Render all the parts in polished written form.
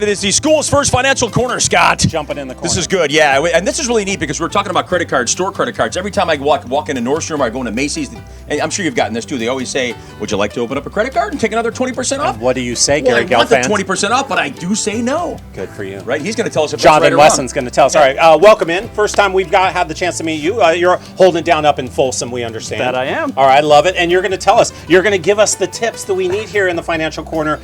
It is the school's first financial corner, Scott. Jumping in the corner. This is good, yeah. And this is really neat because we're talking about credit cards, store credit cards. Every time I walk into Nordstrom or I go into Macy's, and I'm sure you've gotten this too, they always say, would you like to open up a credit card and take another 20% off? And what do you say, Gary Gelfand? I want the Gelfand? 20% off, but I do say no. Good for you. Right? He's going to tell us if Jonathan that's right or Wesson's wrong. going to tell us. All right, welcome in. First time we've had the chance to meet you. You're holding it down up in Folsom, we understand. That I am. All right, I love it. And you're going to tell us. You're going to give us the tips that we need here in the financial corner.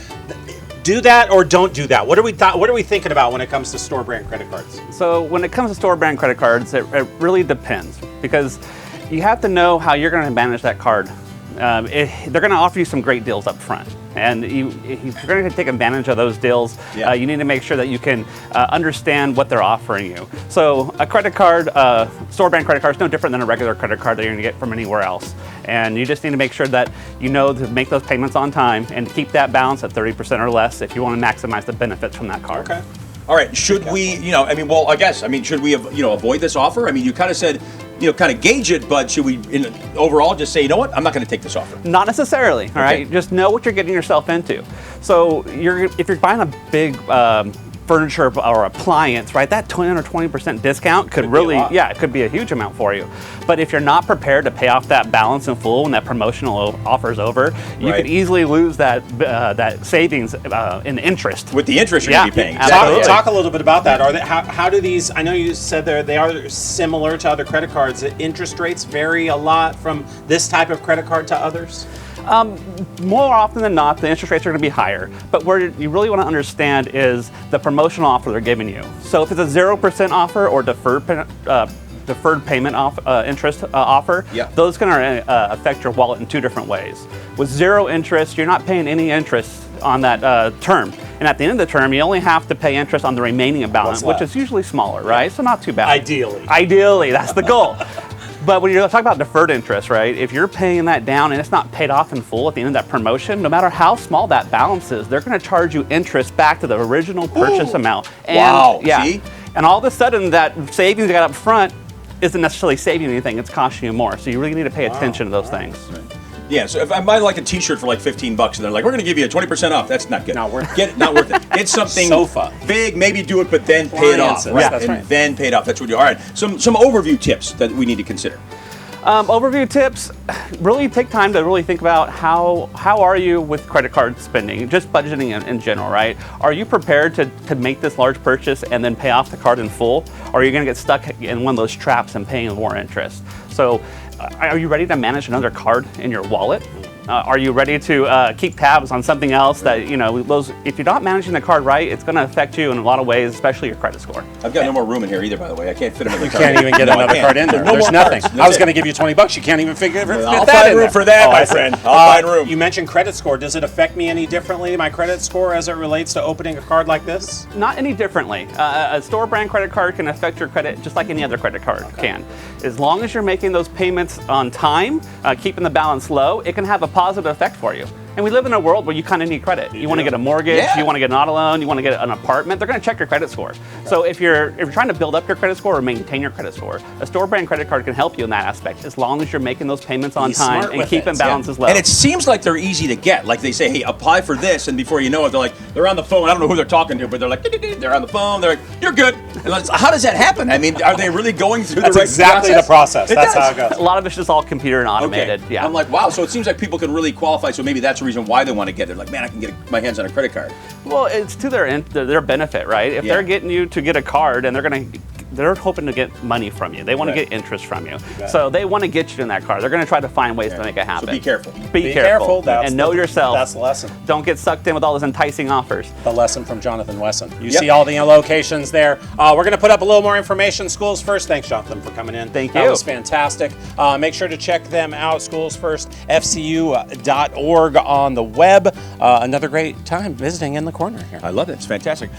Do that or don't do that. What are we thinking about when it comes to store brand credit cards? So when it comes to store brand credit cards, it really depends because you have to know how you're going to manage that card. They're going to offer you some great deals up front. And if you're going to take advantage of those deals, you need to make sure that you can understand what they're offering you. So a credit card, store brand credit card is no different than a regular credit card that you're going to get from anywhere else. And you just need to make sure that you know to make those payments on time and keep that balance at 30% or less if you want to maximize the benefits from that card. Okay. All right, should we, should we, avoid this offer? I mean, you kind of said, kind of gauge it, but should we, overall, just say, you know what, I'm not going to take this offer? Not necessarily, all right? Just know what you're getting yourself into. So if you're buying a big furniture or appliance, right, that 10 or 20% discount could really, it could be a huge amount for you. But if you're not prepared to pay off that balance in full when that promotional offer's over, you could easily lose that savings in interest. With the interest you're going to be paying. Talk a little bit about that. How do these, I know you said they are similar to other credit cards. The interest rates vary a lot from this type of credit card to others? More often than not, the interest rates are going to be higher. But where you really want to understand is the promotional offer they're giving you. So if it's a 0% offer or deferred payment interest offer, those can affect your wallet in two different ways. With zero interest, you're not paying any interest on that term. And at the end of the term, you only have to pay interest on the remaining balance, which is usually smaller, right? So not too bad. Ideally, that's the goal. But when you're talking about deferred interest, right, if you're paying that down and it's not paid off in full at the end of that promotion, no matter how small that balance is, they're going to charge you interest back to the original purchase amount. And, see? And all of a sudden, that savings you got up front isn't necessarily saving anything, it's costing you more. So you really need to pay attention to those things. Yeah, so if I buy like a t-shirt for like $15 and they're like, we're going to give you a 20% off, that's not good. Not worth it. Not worth it. Get something big, maybe do it, but then pay it off. Right? That's right. Then pay it off. That's what you do. All right, some overview tips that we need to consider. Overview tips, really take time to really think about how are you with credit card spending, just budgeting in general, right? Are you prepared to make this large purchase and then pay off the card in full? Or are you going to get stuck in one of those traps and paying more interest? So are you ready to manage another card in your wallet? Are you ready to keep tabs on something else that, if you're not managing the card right, it's going to affect you in a lot of ways, especially your credit score. I've got no more room in here either, by the way. I can't fit another card. You can't even get another card in there. There's nothing. I was going to give you $20. You can't even fit that in there. I'll find room for that, my friend. I'll find room. You mentioned credit score. Does it affect me any differently, my credit score, as it relates to opening a card like this? Not any differently. A store brand credit card can affect your credit just like any other credit card can. As long as you're making those payments on time, keeping the balance low, it can have a positive effect for you. And we live in a world where you kind of need credit. You want to get a mortgage, you want to get an auto loan, you want to get an apartment, they're going to check your credit score. So if you're trying to build up your credit score or maintain your credit score, a store brand credit card can help you in that aspect as long as you're making those payments on time and keeping balances low. And it seems like they're easy to get. Like they say, hey, apply for this, and before you know it, they're on the phone. I don't know who they're talking to, but they're like, they're on the phone. They're like, you're good. And how does that happen? I mean, are they really going through the right exactly process? the process. That's how it goes. A lot of it's just all computer and automated. Okay. I'm like, wow. So it seems like people can really qualify. So maybe that's the reason why they want to get it. Like, man, I can get my hands on a credit card. Well, it's to their benefit, right? If they're getting you to get a card and they're hoping to get money from you. They want to get interest from you. So they want to get you in that card. They're going to try to find ways to make it happen. So be careful. Be careful. And know yourself. That's the lesson. Don't get sucked in with all those enticing offers. The lesson from Jonathan Wesson. You see all the locations there. We're going to put up a little more information. Schools First. Thanks, Jonathan, for coming in. Thank you. That was fantastic. Make sure to check them out. Schools First, FCU.org on the web. Another great time visiting in the corner here. I love it. It's fantastic.